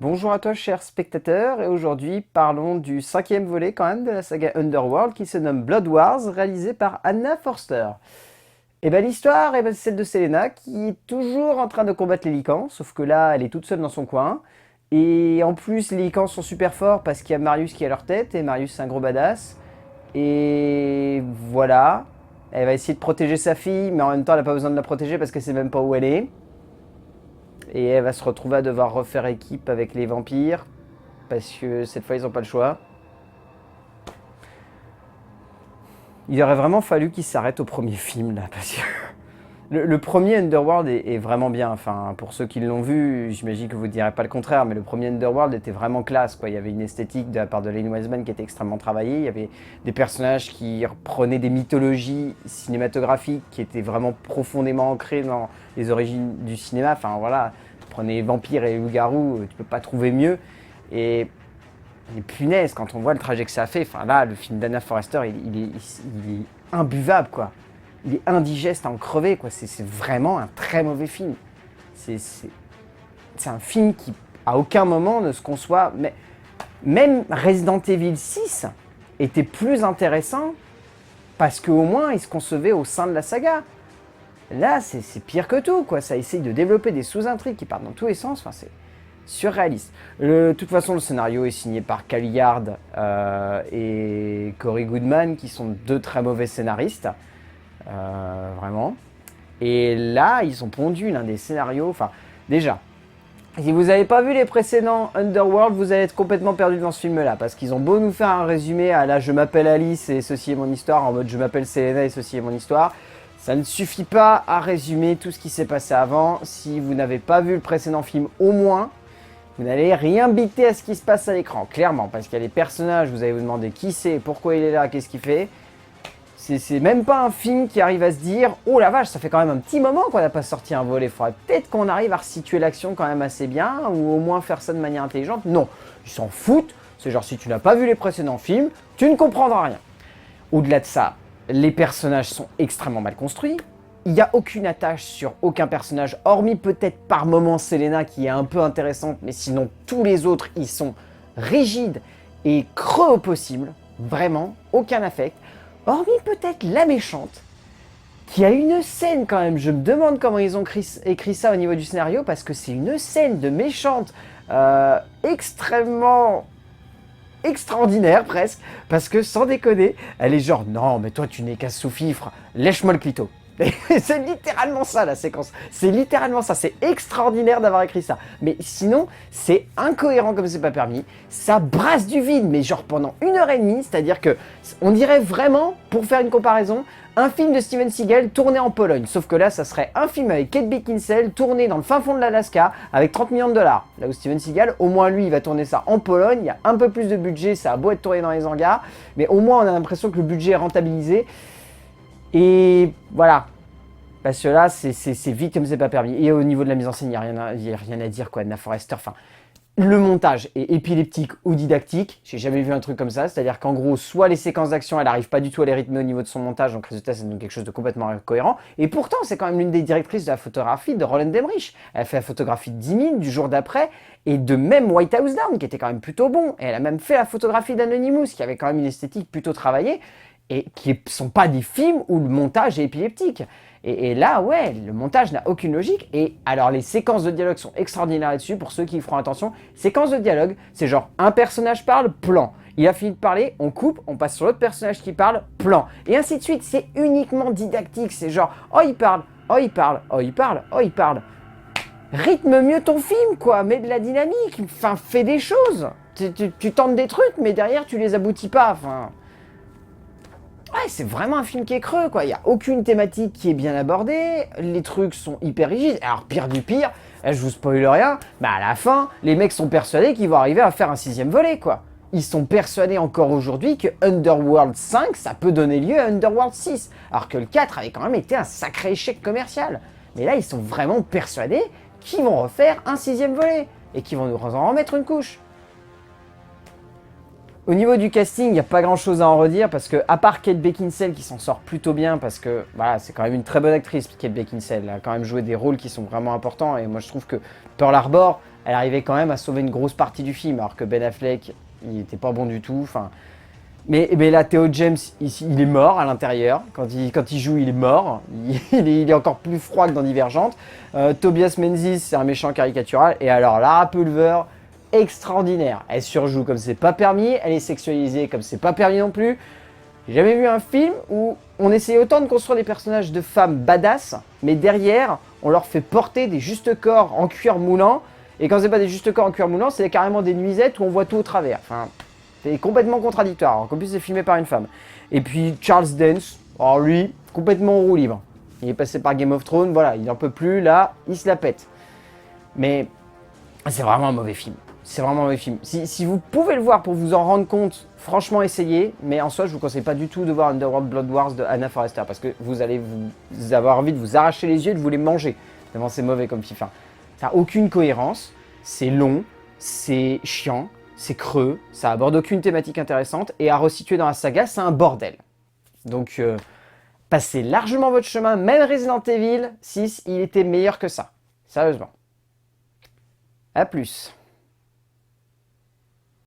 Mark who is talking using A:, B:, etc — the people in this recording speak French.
A: Bonjour à toi chers spectateurs, et aujourd'hui parlons du cinquième volet quand même de la saga Underworld qui se nomme Blood Wars, réalisé par Anna Forster. Et ben l'histoire est celle de Selena qui est toujours en train de combattre les Lycans, sauf que là elle est toute seule dans son coin. Et en plus les Lycans sont super forts parce qu'il y a Marius qui est à leur tête, et Marius c'est un gros badass. Et voilà, elle va essayer de protéger sa fille, mais en même temps elle n'a pas besoin de la protéger parce qu'elle sait même pas où elle est. Et elle va se retrouver à devoir refaire équipe avec les vampires, parce que cette fois ils n'ont pas le choix. Il aurait vraiment fallu qu'ils s'arrêtent au premier film là, parce que le premier Underworld est vraiment bien. Enfin, pour ceux qui l'ont vu, j'imagine que vous ne direz pas le contraire, mais le premier Underworld était vraiment classe, quoi. Il y avait une esthétique de la part de Lane Wiseman qui était extrêmement travaillée. Il y avait des personnages qui reprenaient des mythologies cinématographiques qui étaient vraiment profondément ancrées dans les origines du cinéma. Enfin voilà, prenez vampires et loups-garous, tu peux pas trouver mieux. Et punaise, quand on voit le trajet que ça a fait, enfin là, le film d'Anna Forrester, il est imbuvable, quoi. Il est indigeste à en crever, quoi. C'est vraiment un très mauvais film. C'est un film qui, à aucun moment, ne se conçoit. Mais même Resident Evil 6 était plus intéressant parce qu'au moins, il se concevait au sein de la saga. Là, c'est pire que tout, quoi. Ça essaye de développer des sous-intrigues qui partent dans tous les sens. Enfin, c'est surréaliste. De toute façon, le scénario est signé par Cal Yard et Corey Goodman, qui sont deux très mauvais scénaristes, vraiment. Et là, ils ont pondu l'un des scénarios. Enfin, déjà, si vous n'avez pas vu les précédents Underworld, vous allez être complètement perdu dans ce film-là, parce qu'ils ont beau nous faire un résumé à là, je m'appelle Alice et ceci est mon histoire, en mode je m'appelle Selena et ceci est mon histoire. Ça ne suffit pas à résumer tout ce qui s'est passé avant. Si vous n'avez pas vu le précédent film, au moins, vous n'allez rien biter à ce qui se passe à l'écran, clairement, parce qu'il y a des personnages, vous allez vous demander qui c'est, pourquoi il est là, qu'est-ce qu'il fait. C'est même pas un film qui arrive à se dire « Oh la vache, ça fait quand même un petit moment qu'on n'a pas sorti un volet, il faudrait peut-être qu'on arrive à resituer l'action quand même assez bien, ou au moins faire ça de manière intelligente. » Non, ils s'en foutent, c'est genre si tu n'as pas vu les précédents films, tu ne comprendras rien. Au-delà de ça, les personnages sont extrêmement mal construits. Il n'y a aucune attache sur aucun personnage, hormis peut-être par moments Selena qui est un peu intéressante, mais sinon tous les autres, ils sont rigides et creux au possible. Vraiment, aucun affect. Hormis peut-être la méchante, qui a une scène quand même. Je me demande comment ils ont écrit ça au niveau du scénario, parce que c'est une scène de méchante extrêmement extraordinaire presque, parce que sans déconner, elle est genre non mais toi tu n'es qu'un sous-fifre, lèche-moi le clito. C'est littéralement ça la séquence, c'est littéralement ça, c'est extraordinaire d'avoir écrit ça. Mais sinon, c'est incohérent comme c'est pas permis, ça brasse du vide, mais genre pendant 1 heure et demie, c'est-à-dire que on dirait vraiment, pour faire une comparaison, un film de Steven Seagal tourné en Pologne. Sauf que là, ça serait un film avec Kate Beckinsale tourné dans le fin fond de l'Alaska avec 30 millions de dollars. Là où Steven Seagal, au moins lui, il va tourner ça en Pologne, il y a un peu plus de budget, ça a beau être tourné dans les hangars, mais au moins on a l'impression que le budget est rentabilisé. Et voilà. Parce que là, c'est vite comme c'est pas permis. Et au niveau de la mise en scène, il n'y a rien à dire, quoi. Anna Forrester, enfin, le montage est épileptique ou didactique. J'ai jamais vu un truc comme ça. C'est-à-dire qu'en gros, soit les séquences d'action, elle n'arrive pas du tout à les rythmer au niveau de son montage, donc résultat, ça donne quelque chose de complètement incohérent. Et pourtant, c'est quand même l'une des directrices de la photographie de Roland Emmerich. Elle a fait la photographie de 10 000 du jour d'après, et de même White House Down, qui était quand même plutôt bon. Et elle a même fait la photographie d'Anonymous, qui avait quand même une esthétique plutôt travaillée, et qui ne sont pas des films où le montage est épileptique. Et là, ouais, le montage n'a aucune logique. Et alors, les séquences de dialogue sont extraordinaires là-dessus, pour ceux qui y feront attention. Séquences de dialogue, c'est genre, un personnage parle, plan. Il a fini de parler, on coupe, on passe sur l'autre personnage qui parle, plan. Et ainsi de suite, c'est uniquement didactique. C'est genre, oh, il parle, oh, il parle, oh, il parle, oh, il parle. Rythme mieux ton film, quoi. Mets de la dynamique, enfin, fais des choses. Tu tentes des trucs, mais derrière, tu les aboutis pas, enfin... Ouais, c'est vraiment un film qui est creux, quoi. Il n'y a aucune thématique qui est bien abordée, les trucs sont hyper rigides. Alors, pire du pire, je vous spoil rien, mais à la fin, les mecs sont persuadés qu'ils vont arriver à faire un 6e volet, quoi. Ils sont persuadés encore aujourd'hui que Underworld 5, ça peut donner lieu à Underworld 6, alors que le 4 avait quand même été un sacré échec commercial. Mais là, ils sont vraiment persuadés qu'ils vont refaire un 6e volet, et qu'ils vont nous en remettre une couche. Au niveau du casting, il n'y a pas grand chose à en redire parce que, à part Kate Beckinsale qui s'en sort plutôt bien, parce que voilà, c'est quand même une très bonne actrice, Kate Beckinsale. Elle a quand même joué des rôles qui sont vraiment importants et moi je trouve que Pearl Harbor, elle arrivait quand même à sauver une grosse partie du film, alors que Ben Affleck, il n'était pas bon du tout. Enfin, mais là, Theo James, il est mort à l'intérieur. Quand il joue, il est mort. Il est encore plus froid que dans Divergente. Tobias Menzies, c'est un méchant caricatural. Et alors, Lara Pulver, extraordinaire. Elle surjoue comme c'est pas permis. Elle est sexualisée comme c'est pas permis non plus. J'ai jamais vu un film où on essayait autant de construire des personnages de femmes badass, mais derrière, on leur fait porter des justes corps en cuir moulant. Et quand c'est pas des justes corps en cuir moulant, c'est carrément des nuisettes où on voit tout au travers. Enfin, c'est complètement contradictoire, alors qu'en plus c'est filmé par une femme. Et puis Charles Dance, alors lui, complètement en roue libre. Il est passé par Game of Thrones, voilà, il n'en peut plus, là, il se la pète. Mais c'est vraiment un mauvais film. C'est vraiment un mauvais film. Si vous pouvez le voir pour vous en rendre compte, franchement essayez. Mais en soi, je vous conseille pas du tout de voir Underworld Blood Wars de Anna Forrester. Parce que vous allez vous avoir envie de vous arracher les yeux et de vous les manger. Tellement c'est mauvais comme film. Enfin, ça n'a aucune cohérence. C'est long, c'est chiant, c'est creux. Ça aborde aucune thématique intéressante. Et à resituer dans la saga, c'est un bordel. Donc, passez largement votre chemin. Même Resident Evil 6, il était meilleur que ça. Sérieusement. A plus.